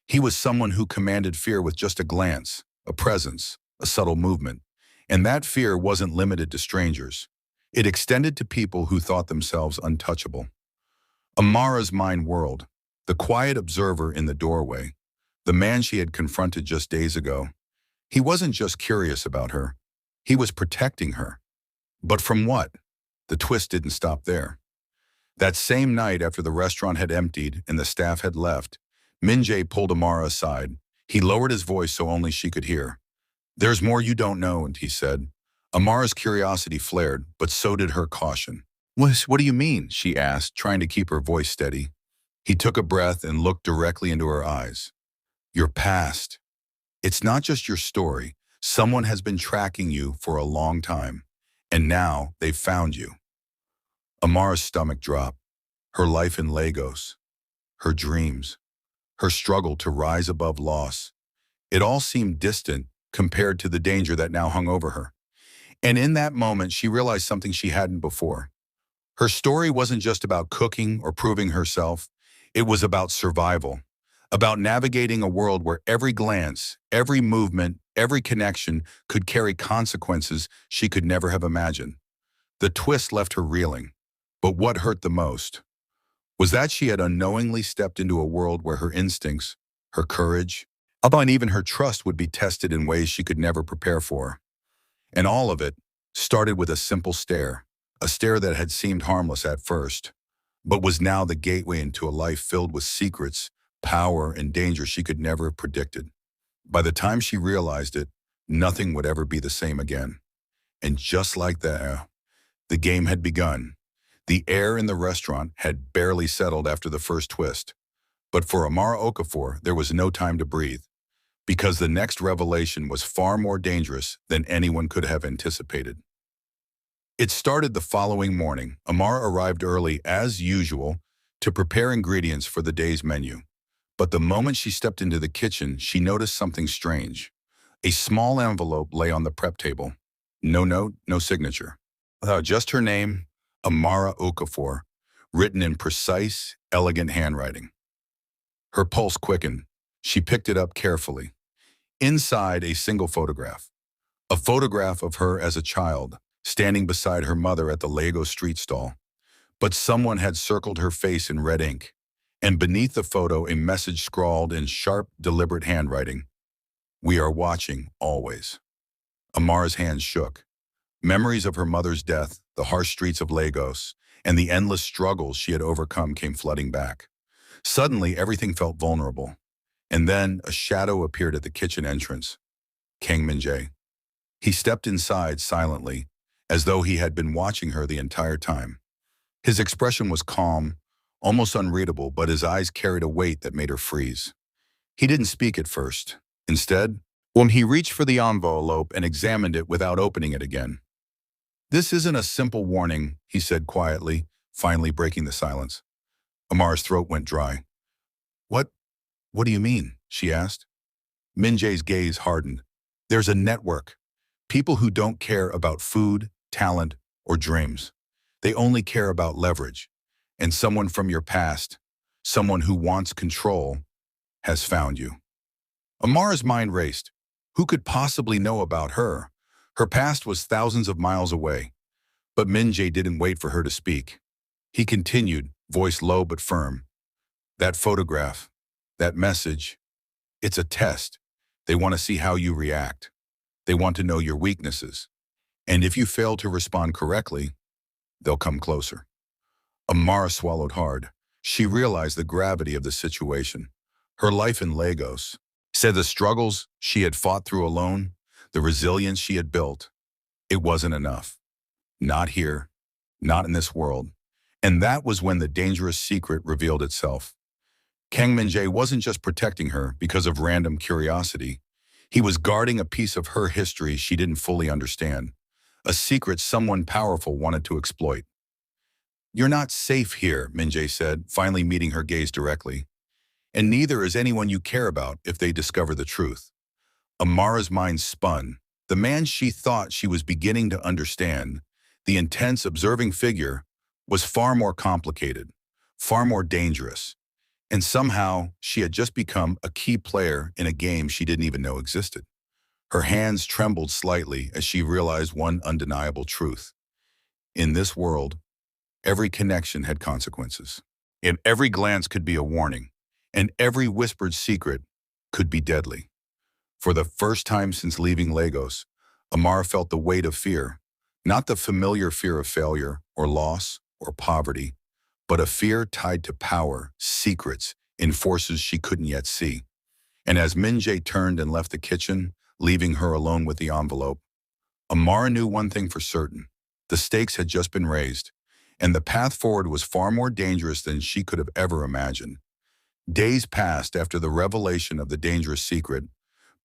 He was someone who commanded fear with just a glance, a presence, a subtle movement. And that fear wasn't limited to strangers. It extended to people who thought themselves untouchable. Amara's mind whirled. The quiet observer in the doorway, the man she had confronted just days ago. He wasn't just curious about her. He was protecting her. But from what? The twist didn't stop there. That same night after the restaurant had emptied and the staff had left, Min-jae pulled Amara aside. He lowered his voice so only she could hear. "There's more you don't know," and he said. Amara's curiosity flared, but so did her caution. What do you mean?" she asked, trying to keep her voice steady. He took a breath and looked directly into her eyes. "Your past. It's not just your story. Someone has been tracking you for a long time, and now they've found you." Amara's stomach dropped. Her life in Lagos, her dreams, her struggle to rise above loss. It all seemed distant compared to the danger that now hung over her. And in that moment, she realized something she hadn't before. Her story wasn't just about cooking or proving herself. It was about survival, about navigating a world where every glance, every movement, every connection could carry consequences she could never have imagined. The twist left her reeling. But what hurt the most was that she had unknowingly stepped into a world where her instincts, her courage, and even her trust would be tested in ways she could never prepare for. And all of it started with a simple stare, a stare that had seemed harmless at first, but was now the gateway into a life filled with secrets, power, and danger she could never have predicted. By the time she realized it, nothing would ever be the same again. And just like that, the game had begun. The air in the restaurant had barely settled after the first twist. But for Amara Okafor, there was no time to breathe, because the next revelation was far more dangerous than anyone could have anticipated. It started the following morning. Amara arrived early, as usual, to prepare ingredients for the day's menu. But the moment she stepped into the kitchen, she noticed something strange. A small envelope lay on the prep table. No note, no signature. Just her name, Amara Okafor, written in precise, elegant handwriting. Her pulse quickened. She picked it up carefully. Inside, a single photograph. A photograph of her as a child, standing beside her mother at the Lagos street stall. But someone had circled her face in red ink, and beneath the photo a message scrawled in sharp, deliberate handwriting. "We are watching, always." Amara's hands shook. Memories of her mother's death, the harsh streets of Lagos, and the endless struggles she had overcome came flooding back. Suddenly, everything felt vulnerable. And then a shadow appeared at the kitchen entrance. Kang Min-jae. He stepped inside silently, as though he had been watching her the entire time. His expression was calm, almost unreadable, but his eyes carried a weight that made her freeze. He didn't speak at first. Instead, he reached for the envelope and examined it without opening it again. "This isn't a simple warning," he said quietly, finally breaking the silence. Amara's throat went dry. What do you mean?" she asked. Min-jae's gaze hardened. "There's a network. People who don't care about food, talent, or dreams. They only care about leverage. And someone from your past, someone who wants control, has found you." Amara's mind raced. Who could possibly know about her? Her past was thousands of miles away. But Min-jae didn't wait for her to speak. He continued, voice low but firm. "That photograph, that message, it's a test. They want to see how you react. They want to know your weaknesses. And if you fail to respond correctly, they'll come closer." Amara swallowed hard. She realized the gravity of the situation. Her life in Lagos, said the struggles she had fought through alone, the resilience she had built, it wasn't enough. Not here, not in this world. And that was when the dangerous secret revealed itself. Kang Min-jae wasn't just protecting her because of random curiosity. He was guarding a piece of her history she didn't fully understand, a secret someone powerful wanted to exploit. "You're not safe here," Min-jae said, finally meeting her gaze directly. "And neither is anyone you care about if they discover the truth." Amara's mind spun. The man she thought she was beginning to understand, the intense, observing figure, was far more complicated, far more dangerous. And somehow, she had just become a key player in a game she didn't even know existed. Her hands trembled slightly as she realized one undeniable truth. In this world, every connection had consequences. And every glance could be a warning. and every whispered secret could be deadly. For the first time since leaving Lagos, Amara felt the weight of fear, not the familiar fear of failure or loss or poverty, but a fear tied to power, secrets, in forces she couldn't yet see. And as Minjae turned and left the kitchen, leaving her alone with the envelope, Amara knew one thing for certain. The stakes had just been raised, and the path forward was far more dangerous than she could have ever imagined. Days passed after the revelation of the dangerous secret,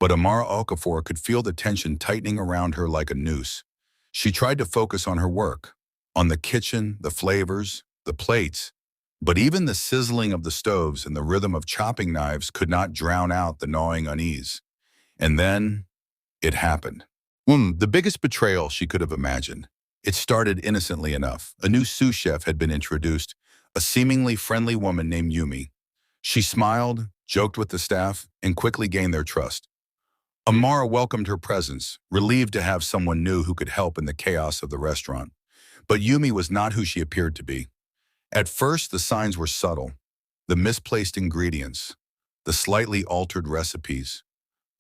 but Amara Okafor could feel the tension tightening around her like a noose. She tried to focus on her work, on the kitchen, the flavors, the plates, but even the sizzling of the stoves and the rhythm of chopping knives could not drown out the gnawing unease. And then, it happened. The biggest betrayal she could have imagined. It started innocently enough. A new sous chef had been introduced, a seemingly friendly woman named Yumi. She smiled, joked with the staff, and quickly gained their trust. Amara welcomed her presence, relieved to have someone new who could help in the chaos of the restaurant. But Yumi was not who she appeared to be. At first, the signs were subtle. The misplaced ingredients, the slightly altered recipes,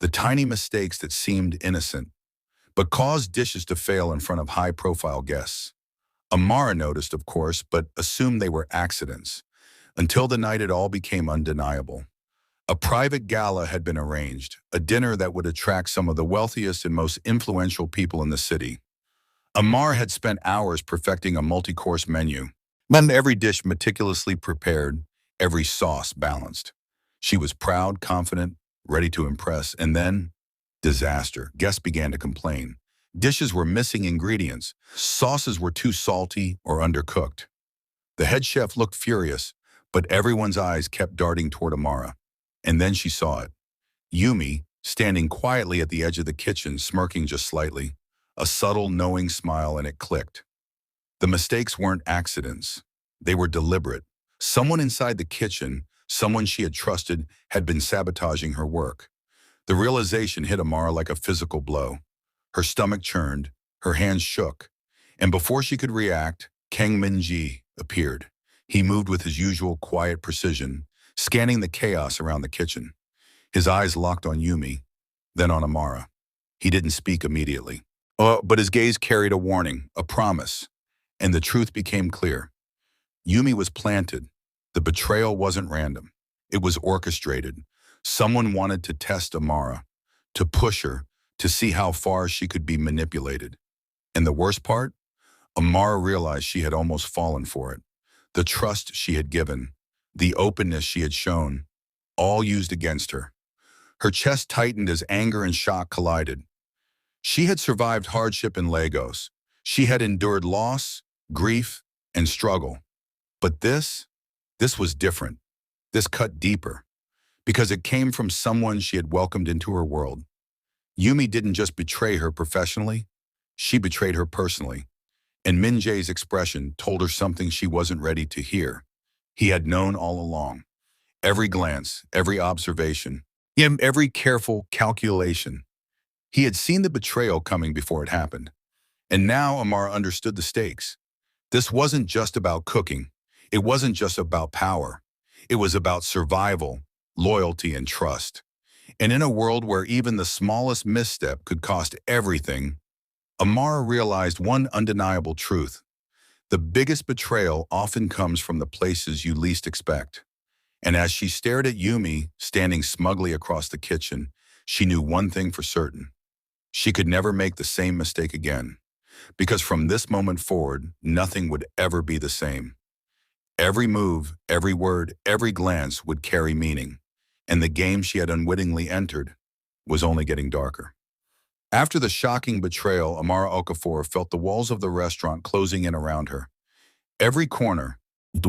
the tiny mistakes that seemed innocent, but caused dishes to fail in front of high-profile guests. Amara noticed, of course, but assumed they were accidents, until the night it all became undeniable. A private gala had been arranged, a dinner that would attract some of the wealthiest and most influential people in the city. Amara had spent hours perfecting a multi-course menu, and every dish meticulously prepared, every sauce balanced. She was proud, confident, ready to impress, and then, disaster. Guests began to complain. Dishes were missing ingredients. Sauces were too salty or undercooked. The head chef looked furious, but everyone's eyes kept darting toward Amara. And then she saw it. Yumi, standing quietly at the edge of the kitchen, smirking just slightly. A subtle, knowing smile, and it clicked. The mistakes weren't accidents. They were deliberate. Someone inside the kitchen, someone she had trusted, had been sabotaging her work. The realization hit Amara like a physical blow. Her stomach churned, her hands shook, and before she could react, Kang Min-ji appeared. He moved with his usual quiet precision, scanning the chaos around the kitchen. His eyes locked on Yumi, then on Amara. He didn't speak immediately. But his gaze carried a warning, a promise, and the truth became clear. Yumi was planted. The betrayal wasn't random. It was orchestrated. Someone wanted to test Amara, to push her, to see how far she could be manipulated. And the worst part? Amara realized she had almost fallen for it. The trust she had given, the openness she had shown, all used against her. Her chest tightened as anger and shock collided. She had survived hardship in Lagos. She had endured loss, grief, and struggle. But this was different. This cut deeper, because it came from someone she had welcomed into her world. Yumi didn't just betray her professionally, she betrayed her personally. And Min-jae's expression told her something she wasn't ready to hear. He had known all along. Every glance, every observation, every careful calculation. He had seen the betrayal coming before it happened. And now Amara understood the stakes. This wasn't just about cooking. It wasn't just about power. It was about survival, loyalty, and trust. And in a world where even the smallest misstep could cost everything, Amara realized one undeniable truth. The biggest betrayal often comes from the places you least expect. And as she stared at Yumi, standing smugly across the kitchen, she knew one thing for certain. She could never make the same mistake again. Because from this moment forward, nothing would ever be the same. Every move, every word, every glance would carry meaning. And the game she had unwittingly entered was only getting darker. After the shocking betrayal, Amara Okafor felt the walls of the restaurant closing in around her. Every corner,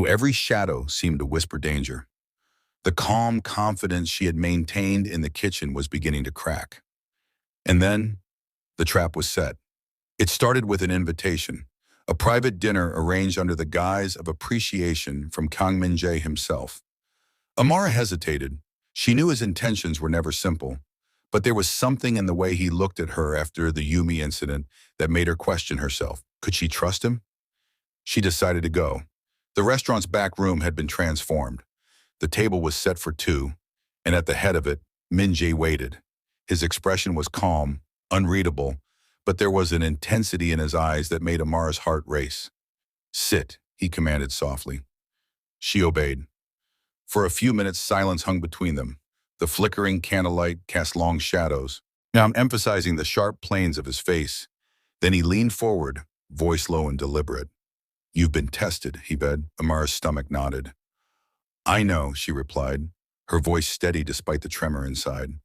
every shadow seemed to whisper danger. The calm confidence she had maintained in the kitchen was beginning to crack. And then, the trap was set. It started with an invitation, a private dinner arranged under the guise of appreciation from Kang Min-jae himself. Amara hesitated. She knew his intentions were never simple, but there was something in the way he looked at her after the Yumi incident that made her question herself. Could she trust him? She decided to go. The restaurant's back room had been transformed. The table was set for two, and at the head of it, Min Jae waited. His expression was calm, unreadable, but there was an intensity in his eyes that made Amara's heart race. "Sit," he commanded softly. She obeyed. For a few minutes, silence hung between them. The flickering candlelight cast long shadows, now emphasizing the sharp planes of his face. Then he leaned forward, voice low and deliberate. "You've been tested," he said. Amara's stomach nodded. "I know," she replied, her voice steady despite the tremor inside.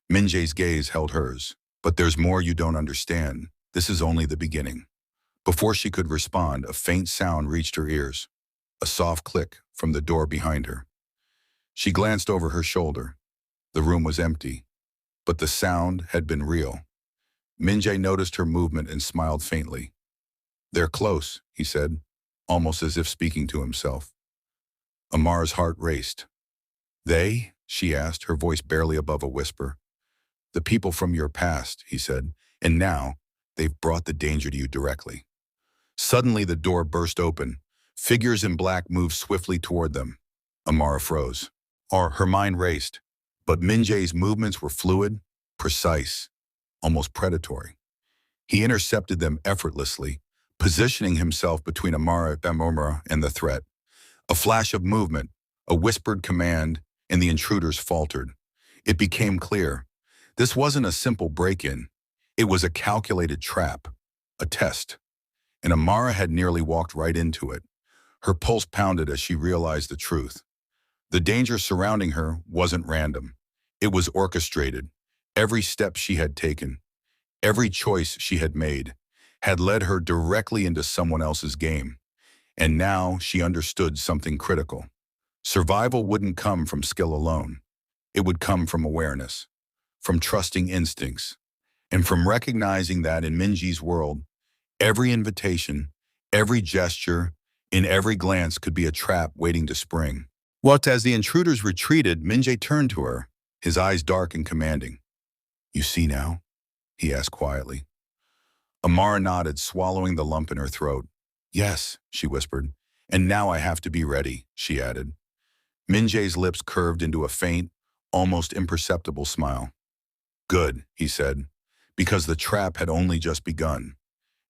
Min Jae's gaze held hers. "But there's more you don't understand. This is only the beginning." Before she could respond, a faint sound reached her ears. A soft click from the door behind her. She glanced over her shoulder. The room was empty, but the sound had been real. Min Jae noticed her movement and smiled faintly. "They're close," he said, almost as if speaking to himself. Amar's heart raced. "They?" she asked, her voice barely above a whisper. "The people from your past," he said, "and now they've brought the danger to you directly." Suddenly the door burst open. Figures in black moved swiftly toward them. Amara froze. Her mind raced, but Min Jae's movements were fluid, precise, almost predatory. He intercepted them effortlessly, positioning himself between Amara and the threat. A flash of movement, a whispered command, and the intruders faltered. It became clear. This wasn't a simple break-in. It was a calculated trap, a test. And Amara had nearly walked right into it. Her pulse pounded as she realized the truth. The danger surrounding her wasn't random. It was orchestrated. Every step she had taken, every choice she had made, had led her directly into someone else's game. And now she understood something critical. Survival wouldn't come from skill alone. It would come from awareness, from trusting instincts, and from recognizing that in Min Jae's world, every invitation, every gesture, in every glance could be a trap waiting to spring. What, as the intruders retreated, Min Jae turned to her, his eyes dark and commanding. "You see now?" he asked quietly. Amara nodded, swallowing the lump in her throat. "Yes," she whispered. "And now I have to be ready," she added. Min Jae's lips curved into a faint, almost imperceptible smile. "Good," he said, because the trap had only just begun.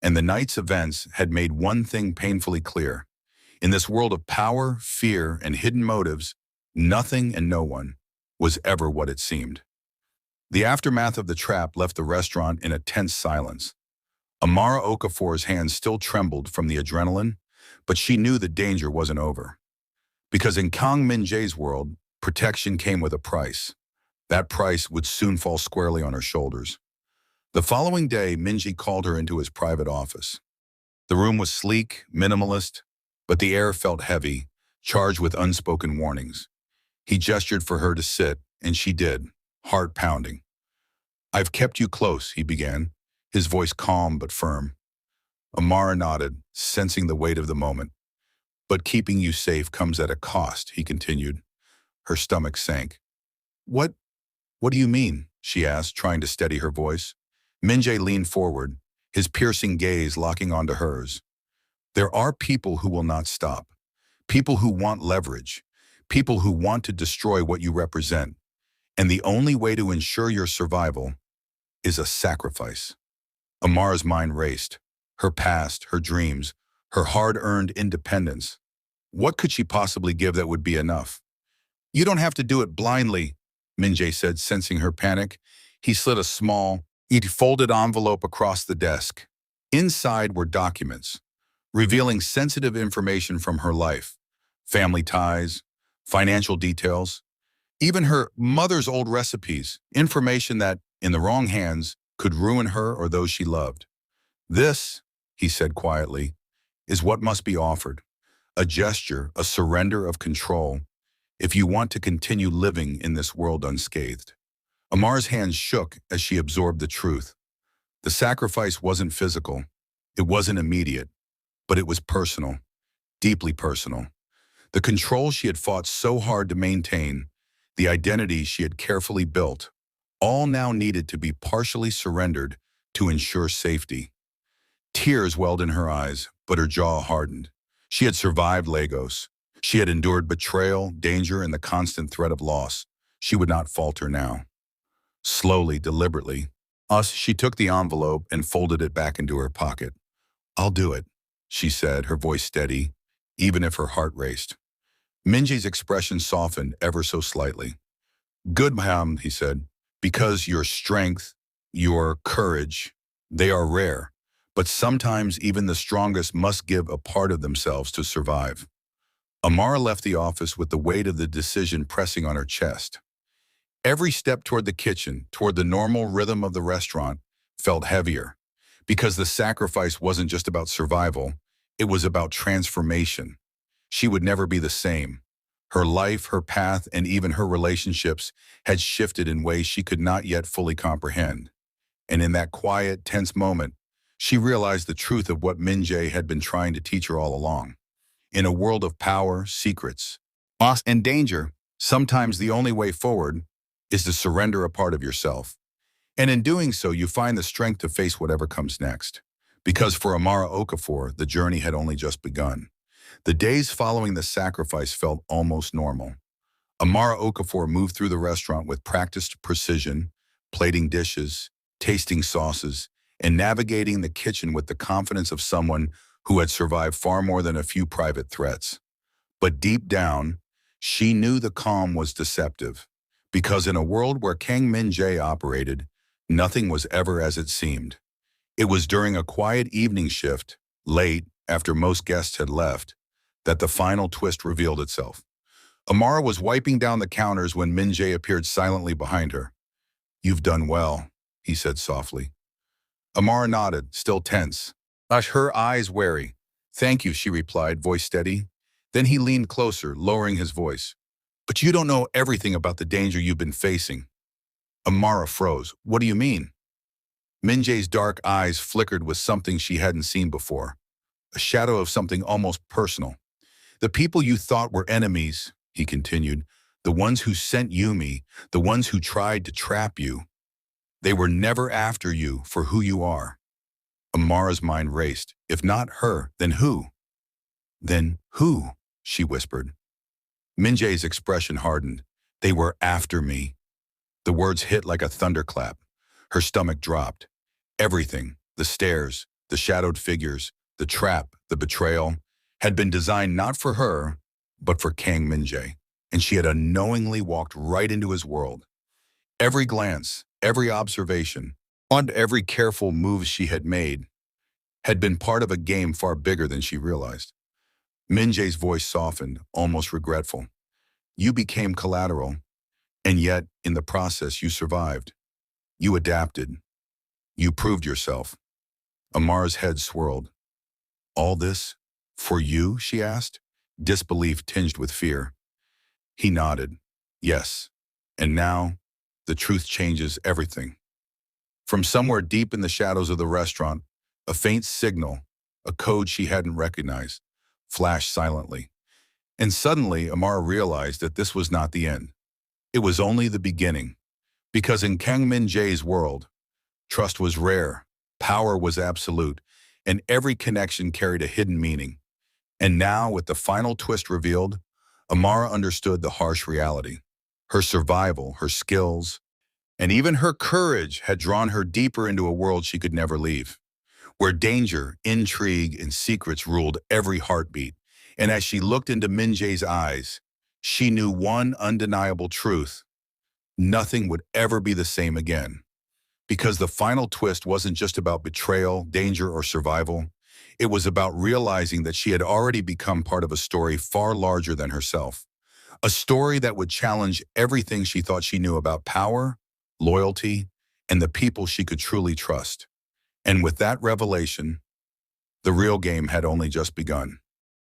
And the night's events had made one thing painfully clear. In this world of power, fear, and hidden motives, nothing and no one was ever what it seemed. The aftermath of the trap left the restaurant in a tense silence. Amara Okafor's hands still trembled from the adrenaline, but she knew the danger wasn't over. Because in Kang Min Jae's world, protection came with a price. That price would soon fall squarely on her shoulders. The following day, Min Jae called her into his private office. The room was sleek, minimalist, but the air felt heavy, charged with unspoken warnings. He gestured for her to sit, and she did, heart pounding. "I've kept you close," he began, his voice calm but firm. Amara nodded, sensing the weight of the moment. "But keeping you safe comes at a cost," he continued. Her stomach sank. What do you mean?" she asked, trying to steady her voice. Min Jae leaned forward, his piercing gaze locking onto hers. "There are people who will not stop. People who want leverage. People who want to destroy what you represent. And the only way to ensure your survival is a sacrifice." Amara's mind raced. Her past, her dreams, her hard-earned independence. What could she possibly give that would be enough? "You don't have to do it blindly," Min Jae said, sensing her panic. He slid a small, folded envelope across the desk. Inside were documents, revealing sensitive information from her life, family ties, financial details, even her mother's old recipes, information that, in the wrong hands, could ruin her or those she loved. "This," he said quietly, "is what must be offered. A gesture, a surrender of control, if you want to continue living in this world unscathed." Amar's hands shook as she absorbed the truth. The sacrifice wasn't physical. It wasn't immediate, but it was personal, deeply personal. The control she had fought so hard to maintain, the identity she had carefully built, all now needed to be partially surrendered to ensure safety. Tears welled in her eyes, but her jaw hardened. She had survived Lagos. She had endured betrayal, danger, and the constant threat of loss. She would not falter now. Slowly, deliberately, she took the envelope and folded it back into her pocket. "I'll do it," she said, her voice steady, even if her heart raced. Minji's expression softened ever so slightly. "Good, ma'am," he said, "because your strength, your courage, they are rare. But sometimes even the strongest must give a part of themselves to survive." Amara left the office with the weight of the decision pressing on her chest. Every step toward the kitchen, toward the normal rhythm of the restaurant, felt heavier, because the sacrifice wasn't just about survival, it was about transformation. She would never be the same. Her life, her path, and even her relationships had shifted in ways she could not yet fully comprehend. And in that quiet, tense moment, she realized the truth of what Min-jae had been trying to teach her all along. In a world of power, secrets, loss, and danger, sometimes the only way forward is to surrender a part of yourself. And in doing so, you find the strength to face whatever comes next. Because for Amara Okafor, the journey had only just begun. The days following the sacrifice felt almost normal. Amara Okafor moved through the restaurant with practiced precision, plating dishes, tasting sauces, and navigating the kitchen with the confidence of someone who had survived far more than a few private threats. But deep down, she knew the calm was deceptive, because in a world where Kang Min-jae operated, nothing was ever as it seemed. It was during a quiet evening shift, late, after most guests had left, that the final twist revealed itself. Amara was wiping down the counters when Min-jae appeared silently behind her. "You've done well," he said softly. Amara nodded, still tense, her eyes wary. "Thank you," she replied, voice steady. Then he leaned closer, lowering his voice. "But you don't know everything about the danger you've been facing." Amara froze. "What do you mean?" Min-jae's dark eyes flickered with something she hadn't seen before, a shadow of something almost personal. "The people you thought were enemies," he continued, "the ones who sent you me, the ones who tried to trap you, they were never after you for who you are." Amara's mind raced. If not her, then who? "Then who?" she whispered. Min-jae's expression hardened. "They were after me." The words hit like a thunderclap. Her stomach dropped. Everything, the stairs, the shadowed figures, the trap, the betrayal, had been designed not for her, but for Kang Min-jae, and she had unknowingly walked right into his world. Every glance, every observation, and every careful move she had made had been part of a game far bigger than she realized. Min-jae's voice softened, almost regretful. "You became collateral, and yet, in the process, you survived. You adapted. You proved yourself." Amara's head swirled. "All this? For you?" she asked, disbelief tinged with fear. He nodded. "Yes. And now, the truth changes everything." From somewhere deep in the shadows of the restaurant, a faint signal, a code she hadn't recognized, flashed silently. And suddenly, Amara realized that this was not the end. It was only the beginning. Because in Kang Min-jae's world, trust was rare, power was absolute, and every connection carried a hidden meaning. And now, with the final twist revealed, Amara understood the harsh reality. Her survival, her skills, and even her courage had drawn her deeper into a world she could never leave, where danger, intrigue, and secrets ruled every heartbeat. And as she looked into Min-jae's eyes, she knew one undeniable truth: nothing would ever be the same again. Because the final twist wasn't just about betrayal, danger, or survival. It was about realizing that she had already become part of a story far larger than herself. A story that would challenge everything she thought she knew about power, loyalty, and the people she could truly trust. And with that revelation, the real game had only just begun.